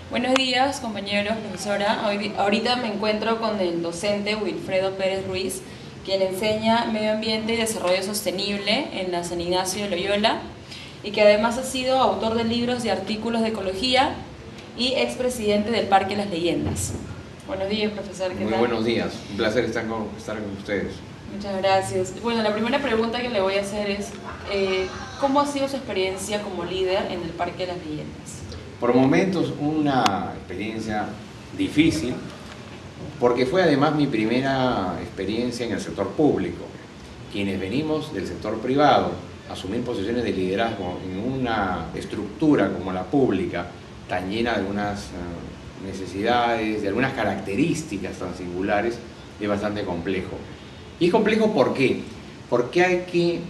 Buenos días, compañeros, profesora. Ahorita me encuentro con el docente Wilfredo Pérez Ruiz, quien enseña Medio Ambiente y Desarrollo Sostenible en la San Ignacio de Loyola y que además ha sido autor de libros y artículos de ecología y expresidente del Parque Las Leyendas. Buenos días, profesor. ¿Qué Muy tal? buenos días, un placer estar con ustedes. Muchas gracias. Bueno, la primera pregunta que le voy a hacer es, ¿cómo ha sido su experiencia como líder en el Parque Las Leyendas? Por momentos una experiencia difícil, porque fue además mi primera experiencia en el sector público. Quienes venimos del sector privado, asumir posiciones de liderazgo en una estructura como la pública, tan llena de algunas necesidades, de algunas características tan singulares, es bastante complejo. Y es complejo ¿por qué? Porque hay que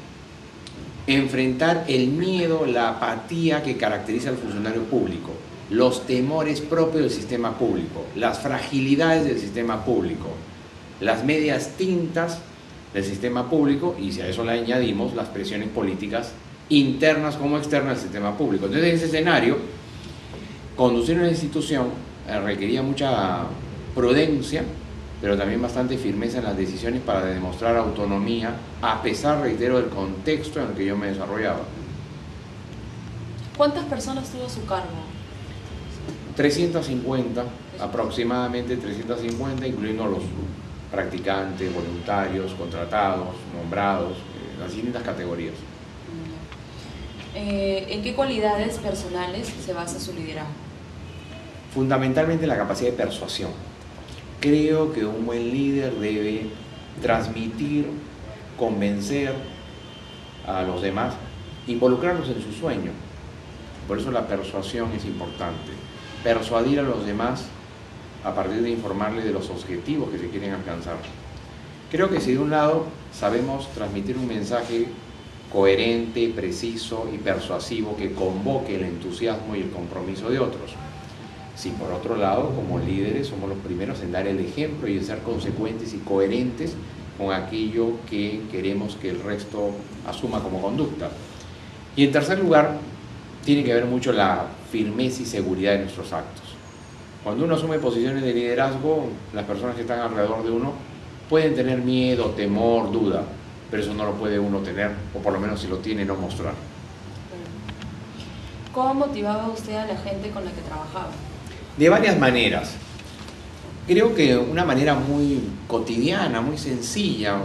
enfrentar el miedo, la apatía que caracteriza al funcionario público, los temores propios del sistema público, las fragilidades del sistema público, las medias tintas del sistema público, y si a eso le añadimos las presiones políticas internas como externas del sistema público. Entonces, en ese escenario, conducir una institución requería mucha prudencia, pero también bastante firmeza en las decisiones para demostrar autonomía, a pesar, reitero, del contexto en el que yo me desarrollaba. ¿Cuántas personas tuvo a su cargo? 350, aproximadamente 350, incluyendo los practicantes, voluntarios, contratados, nombrados, las distintas categorías. ¿En qué cualidades personales se basa su liderazgo? Fundamentalmente la capacidad de persuasión. Creo que un buen líder debe transmitir, convencer a los demás, involucrarlos en su sueño. Por eso la persuasión es importante. Persuadir a los demás a partir de informarles de los objetivos que se quieren alcanzar. Creo que si de un lado sabemos transmitir un mensaje coherente, preciso y persuasivo que convoque el entusiasmo y el compromiso de otros. Si por otro lado, como líderes, somos los primeros en dar el ejemplo y en ser consecuentes y coherentes con aquello que queremos que el resto asuma como conducta. Y en tercer lugar, tiene que ver mucho la firmeza y seguridad de nuestros actos. Cuando uno asume posiciones de liderazgo, las personas que están alrededor de uno pueden tener miedo, temor, duda, pero eso no lo puede uno tener, o por lo menos si lo tiene, no mostrar. ¿Cómo motivaba usted a la gente con la que trabajaba? De varias maneras. Creo que una manera muy cotidiana, muy sencilla,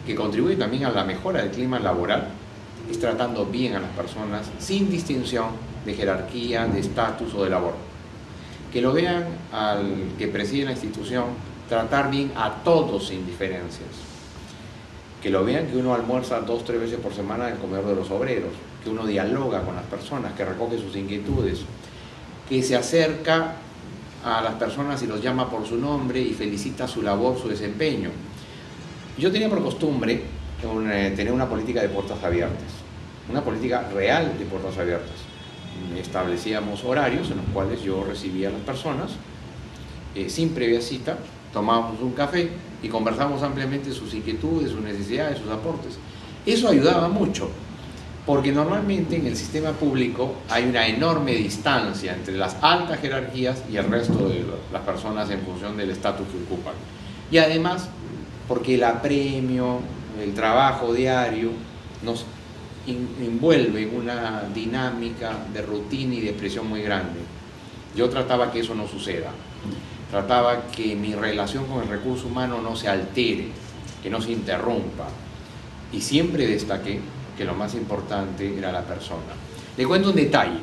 que contribuye también a la mejora del clima laboral, es tratando bien a las personas sin distinción de jerarquía, de estatus o de labor. Que lo vean al que preside la institución tratar bien a todos sin diferencias. Que lo vean que uno almuerza 2 o 3 veces por semana en el comedor de los obreros, que uno dialoga con las personas, que recoge sus inquietudes, que se acerca a las personas y los llama por su nombre y felicita su labor, su desempeño. Yo tenía por costumbre tener una política de puertas abiertas, una política real de puertas abiertas. Establecíamos horarios en los cuales yo recibía a las personas sin previa cita, tomábamos un café y conversábamos ampliamente sus inquietudes, sus necesidades, sus aportes. Eso ayudaba mucho, porque normalmente en el sistema público hay una enorme distancia entre las altas jerarquías y el resto de las personas en función del estatus que ocupan. Y además, porque el apremio, el trabajo diario nos envuelve en una dinámica de rutina y de presión muy grande. Yo trataba que eso no suceda. Trataba que mi relación con el recurso humano no se altere, que no se interrumpa. Y siempre destaqué que lo más importante era la persona. Le cuento un detalle.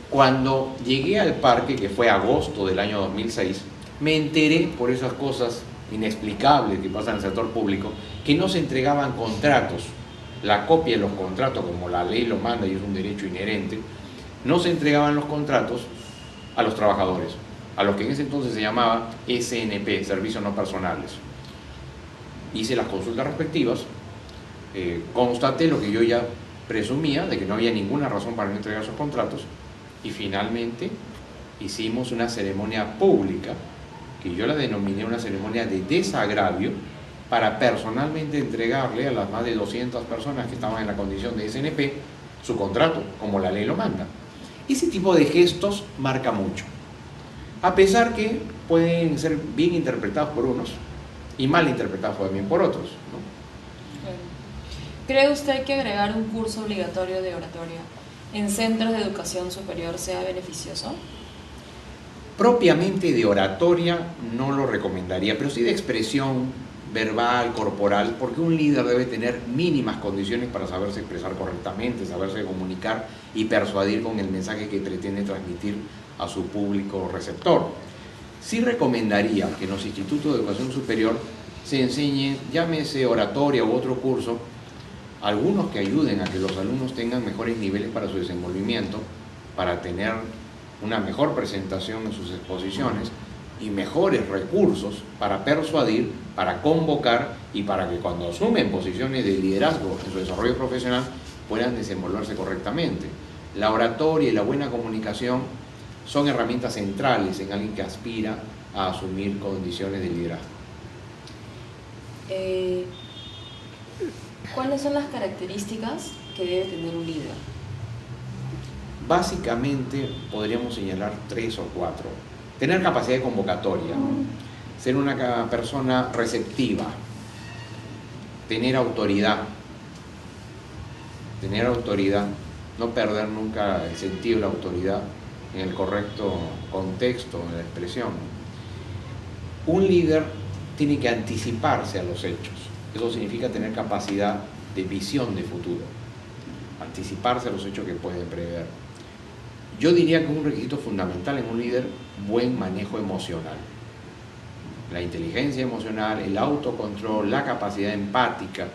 Cuando llegué al parque, que fue agosto del año 2006, me enteré por esas cosas inexplicables que pasan en el sector público, que no se entregaban contratos. La copia de los contratos, como la ley lo manda y es un derecho inherente, no se entregaban los contratos a los trabajadores, a los que en ese entonces se llamaba SNP, Servicios No Personales. Hice las consultas respectivas, constaté lo que yo ya presumía, de que no había ninguna razón para no entregar esos contratos, y finalmente hicimos una ceremonia pública, que yo la denominé una ceremonia de desagravio, para personalmente entregarle a las más de 200 personas que estaban en la condición de SNP su contrato, como la ley lo manda. Ese tipo de gestos marca mucho. a pesar que pueden ser bien interpretados por unos y mal interpretados también por otros, ¿no? ¿Cree usted que agregar un curso obligatorio de oratoria en centros de educación superior sea beneficioso? Propiamente de oratoria no lo recomendaría, pero sí de expresión verbal, corporal, porque un líder debe tener mínimas condiciones para saberse expresar correctamente, saberse comunicar y persuadir con el mensaje que pretende transmitir a su público receptor. Sí recomendaría que en los institutos de educación superior se enseñe, llámese oratoria u otro curso, algunos que ayuden a que los alumnos tengan mejores niveles para su desenvolvimiento, para tener una mejor presentación en sus exposiciones y mejores recursos para persuadir, para convocar y para que cuando asumen posiciones de liderazgo en su desarrollo profesional puedan desenvolverse correctamente. La oratoria y la buena comunicación son herramientas centrales en alguien que aspira a asumir condiciones de liderazgo. ¿Cuáles son las características que debe tener un líder? Básicamente podríamos señalar 3 o 4. Tener capacidad de convocatoria, ser una persona receptiva, tener autoridad, no perder nunca el sentido de la autoridad en el correcto contexto de la expresión. Un líder tiene que anticiparse a los hechos. Eso significa tener capacidad de visión de futuro, anticiparse a los hechos que pueden prever. Yo diría que un requisito fundamental en un líder, buen manejo emocional. La inteligencia emocional, el autocontrol, la capacidad empática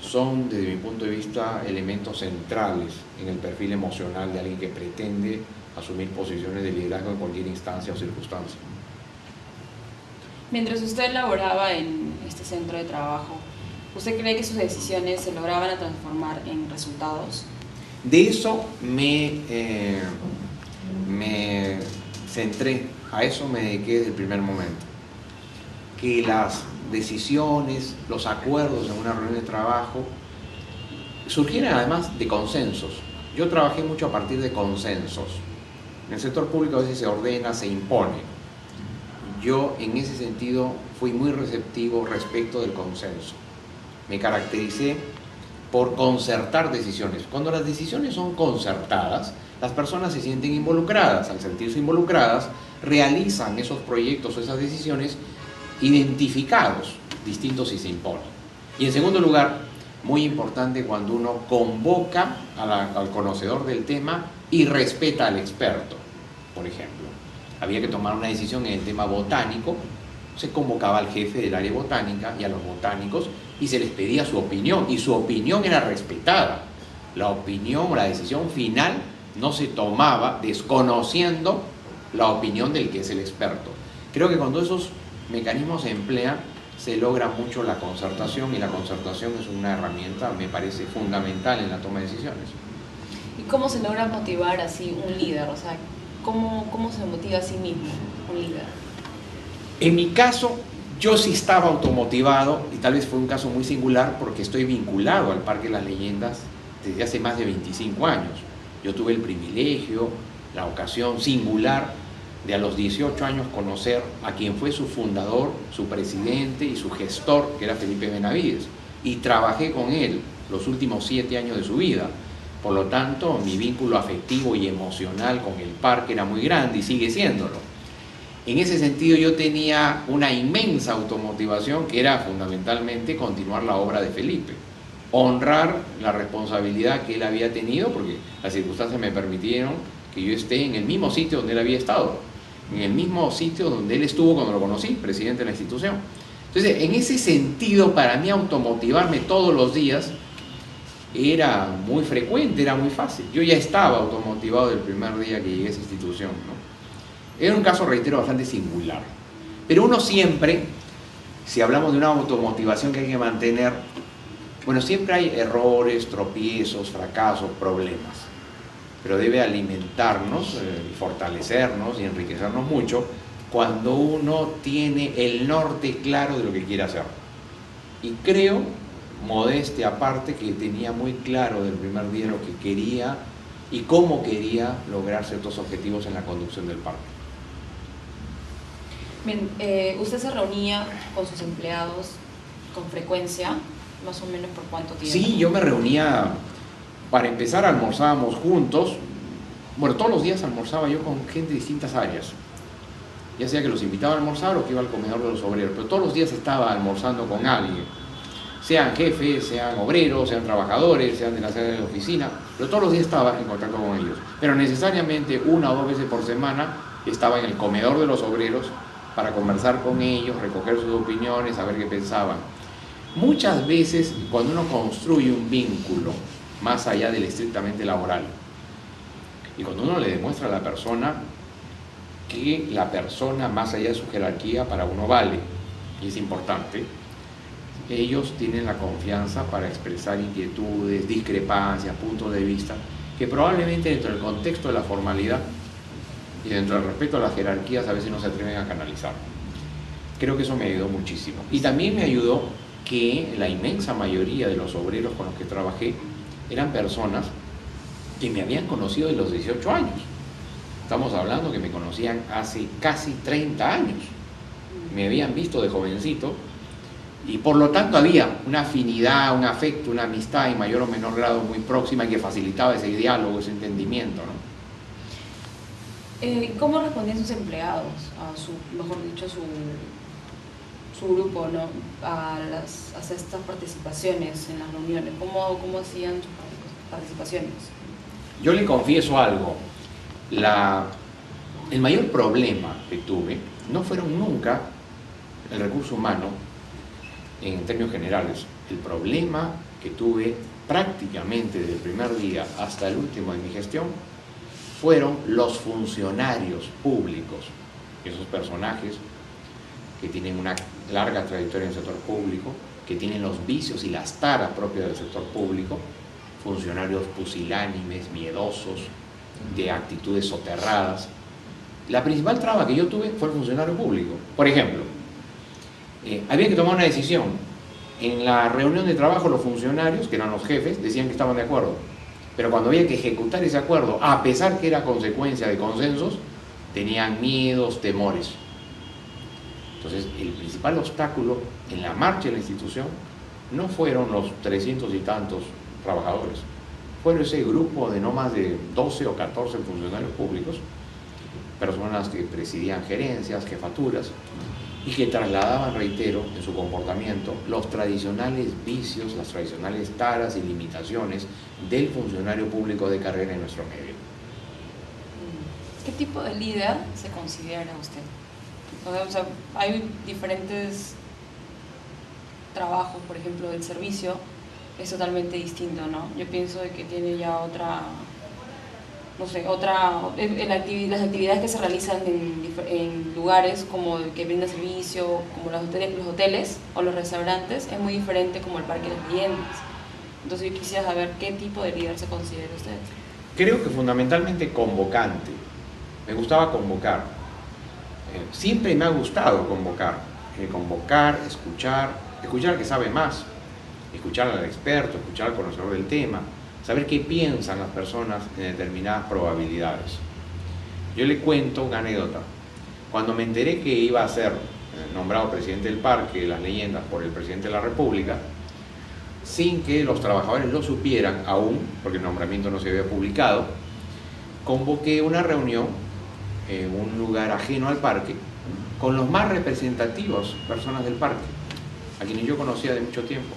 son, desde mi punto de vista, elementos centrales en el perfil emocional de alguien que pretende asumir posiciones de liderazgo en cualquier instancia o circunstancia. Mientras usted laboraba en este centro de trabajo, ¿usted cree que sus decisiones se lograban transformar en resultados? De eso me centré, a eso me dediqué desde el primer momento. Que las decisiones, los acuerdos en una reunión de trabajo surgieran además de consensos. Yo trabajé mucho a partir de consensos. En el sector público a veces se ordena, se impone. Yo en ese sentido fui muy receptivo respecto del consenso. Me caractericé por concertar decisiones. Cuando las decisiones son concertadas, las personas se sienten involucradas. Al sentirse involucradas, realizan esos proyectos o esas decisiones identificados, distintos si se imponen. Y en segundo lugar, muy importante cuando uno convoca al conocedor del tema y respeta al experto. Por ejemplo, había que tomar una decisión en el tema botánico, se convocaba al jefe del área botánica y a los botánicos y se les pedía su opinión, y su opinión era respetada. La opinión o la decisión final no se tomaba desconociendo la opinión del que es el experto. Creo que cuando esos mecanismos se emplean, se logra mucho la concertación, y la concertación es una herramienta, me parece, fundamental en la toma de decisiones. ¿Y cómo se logra motivar así un líder? O sea, ¿cómo se motiva a sí mismo un líder? En mi caso, yo sí estaba automotivado, y tal vez fue un caso muy singular porque estoy vinculado al Parque de las Leyendas desde hace más de 25 años. Yo tuve el privilegio, la ocasión singular de a los 18 años conocer a quien fue su fundador, su presidente y su gestor, que era Felipe Benavides, y trabajé con él los últimos 7 años de su vida. Por lo tanto, mi vínculo afectivo y emocional con el parque era muy grande y sigue siéndolo. En ese sentido, yo tenía una inmensa automotivación que era fundamentalmente continuar la obra de Felipe, honrar la responsabilidad que él había tenido, porque las circunstancias me permitieron que yo esté en el mismo sitio donde él había estado, en el mismo sitio donde él estuvo cuando lo conocí, presidente de la institución. Entonces, en ese sentido, para mí automotivarme todos los días era muy frecuente, era muy fácil. Yo ya estaba automotivado del primer día que llegué a esa institución, ¿no? Era un caso, reitero, bastante singular. Pero uno siempre, si hablamos de una automotivación que hay que mantener, bueno, siempre hay errores, tropiezos, fracasos, problemas. Pero debe alimentarnos, fortalecernos y enriquecernos mucho cuando uno tiene el norte claro de lo que quiere hacer. Y creo, modestia aparte, que tenía muy claro del primer día lo que quería y cómo quería lograr ciertos objetivos en la conducción del parque. Bien, ¿usted se reunía con sus empleados con frecuencia? Más o menos por cuánto tiempo. Sí, yo me reunía, para empezar almorzábamos juntos. Bueno, todos los días almorzaba yo con gente de distintas áreas. Ya sea que los invitaba a almorzar o que iba al comedor de los obreros, pero todos los días estaba almorzando con alguien. Sean jefes, sean obreros, sean trabajadores, sean de la sede de la oficina, pero todos los días estaba en contacto con ellos. Pero necesariamente 1 o 2 veces por semana estaba en el comedor de los obreros para conversar con ellos, recoger sus opiniones, saber qué pensaban. Muchas veces cuando uno construye un vínculo más allá del estrictamente laboral, y cuando uno le demuestra a la persona que la persona más allá de su jerarquía para uno vale, y es importante, ellos tienen la confianza para expresar inquietudes, discrepancias, puntos de vista, que probablemente dentro del contexto de la formalidad y dentro del respeto a las jerarquías a veces no se atreven a canalizar. Creo que eso me ayudó muchísimo. Y también me ayudó que la inmensa mayoría de los obreros con los que trabajé eran personas que me habían conocido de los 18 años. Estamos hablando que me conocían hace casi 30 años. Me habían visto de jovencito y por lo tanto había una afinidad, un afecto, una amistad en mayor o menor grado muy próxima que facilitaba ese diálogo, ese entendimiento, ¿no? ¿Cómo respondían sus empleados a su, mejor dicho, su grupo, ¿no? a estas participaciones en las reuniones? ¿Cómo hacían sus participaciones? Yo le confieso algo. El mayor problema que tuve no fueron nunca el recurso humano en términos generales. El problema que tuve prácticamente desde el primer día hasta el último de mi gestión fueron los funcionarios públicos, esos personajes que tienen una larga trayectoria en el sector público, que tienen los vicios y las taras propias del sector público, funcionarios pusilánimes, miedosos, de actitudes soterradas. La principal traba que yo tuve fue el funcionario público. Por ejemplo, había que tomar una decisión. En la reunión de trabajo los funcionarios, que eran los jefes, decían que estaban de acuerdo. Pero cuando había que ejecutar ese acuerdo, a pesar que era consecuencia de consensos, tenían miedos, temores. Entonces, el principal obstáculo en la marcha de la institución no fueron los 300 y tantos trabajadores, fueron ese grupo de no más de 12 o 14 funcionarios públicos, personas que presidían gerencias, jefaturas, y que trasladaban, reitero, en su comportamiento los tradicionales vicios, las tradicionales taras y limitaciones del funcionario público de carrera en nuestro medio. ¿Qué tipo de líder se considera usted? O sea, hay diferentes trabajos, por ejemplo, del servicio, es totalmente distinto, ¿no? Yo pienso de que tiene ya otra, no sé, las actividades que se realizan en lugares como que brinda servicio, como los hoteles o los restaurantes, es muy diferente como el Parque de las Leyendas. Entonces yo quisiera saber qué tipo de líder se considera usted. Creo que fundamentalmente convocante. Me gustaba convocar. Siempre me ha gustado convocar. Convocar, escuchar que sabe más, escuchar al experto, escuchar al conocedor del tema, saber qué piensan las personas en determinadas probabilidades. Yo le cuento una anécdota. Cuando me enteré que iba a ser nombrado presidente del Parque de las Leyendas por el presidente de la República, sin que los trabajadores lo supieran aún, porque el nombramiento no se había publicado, convoqué una reunión en un lugar ajeno al parque con los más representativos personas del parque, a quienes yo conocía de mucho tiempo.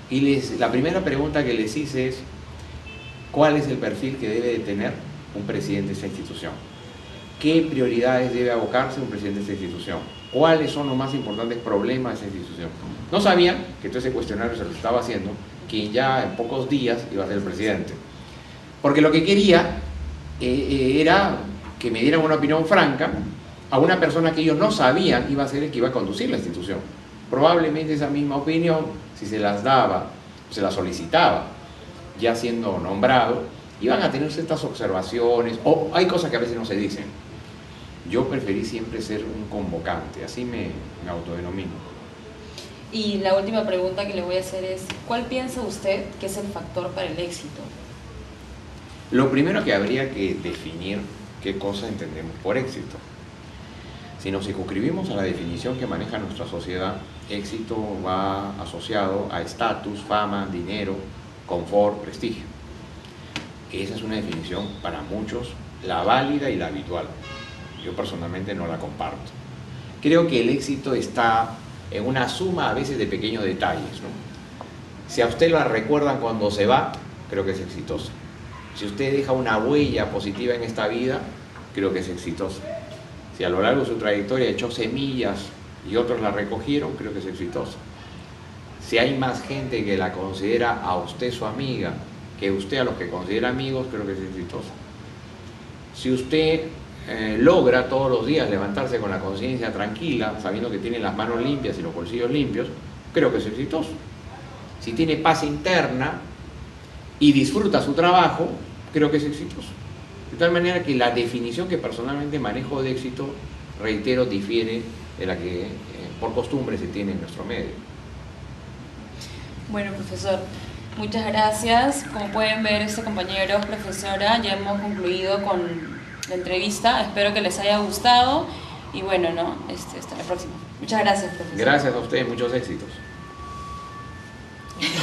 Y la primera pregunta que les hice es: ¿cuál es el perfil que debe de tener un presidente de esta institución? ¿Qué prioridades debe abocarse un presidente de esta institución? ¿Cuáles son los más importantes problemas de esta institución? No sabían que todo ese cuestionario se lo estaba haciendo quien ya en pocos días iba a ser el presidente. Porque lo que quería era que me dieran una opinión franca a una persona que ellos no sabían iba a ser el que iba a conducir la institución. Probablemente esa misma opinión, si se las daba, se las solicitaba, ya siendo nombrado, iban a tener ciertas observaciones, o hay cosas que a veces no se dicen. Yo preferí siempre ser un convocante, así me autodenomino. Y la última pregunta que le voy a hacer es: ¿cuál piensa usted que es el factor para el éxito? Lo primero que habría que definir qué cosa entendemos por éxito. Si nos circunscribimos a la definición que maneja nuestra sociedad, éxito va asociado a estatus, fama, dinero, confort, prestigio. Esa es una definición para muchos la válida y la habitual. Yo personalmente no la comparto. Creo que el éxito está en una suma a veces de pequeños detalles, ¿no? Si a usted la recuerdan cuando se va, creo que es exitoso. Si usted deja una huella positiva en esta vida, creo que es exitoso. Si a lo largo de su trayectoria echó semillas y otros la recogieron, creo que es exitoso. Si hay más gente que la considera a usted su amiga que usted a los que considera amigos, creo que es exitoso. Si usted logra todos los días levantarse con la conciencia tranquila, sabiendo que tiene las manos limpias y los bolsillos limpios, creo que es exitoso. Si tiene paz interna y disfruta su trabajo, creo que es exitoso. De tal manera que la definición que personalmente manejo de éxito, reitero, difiere de la que por costumbre se tiene en nuestro medio. Bueno, profesor, muchas gracias. Como pueden ver, compañeros, profesora, ya hemos concluido con la entrevista. Espero que les haya gustado y bueno, ¿no? Hasta la próxima. Muchas gracias, profesor. Gracias a ustedes, muchos éxitos.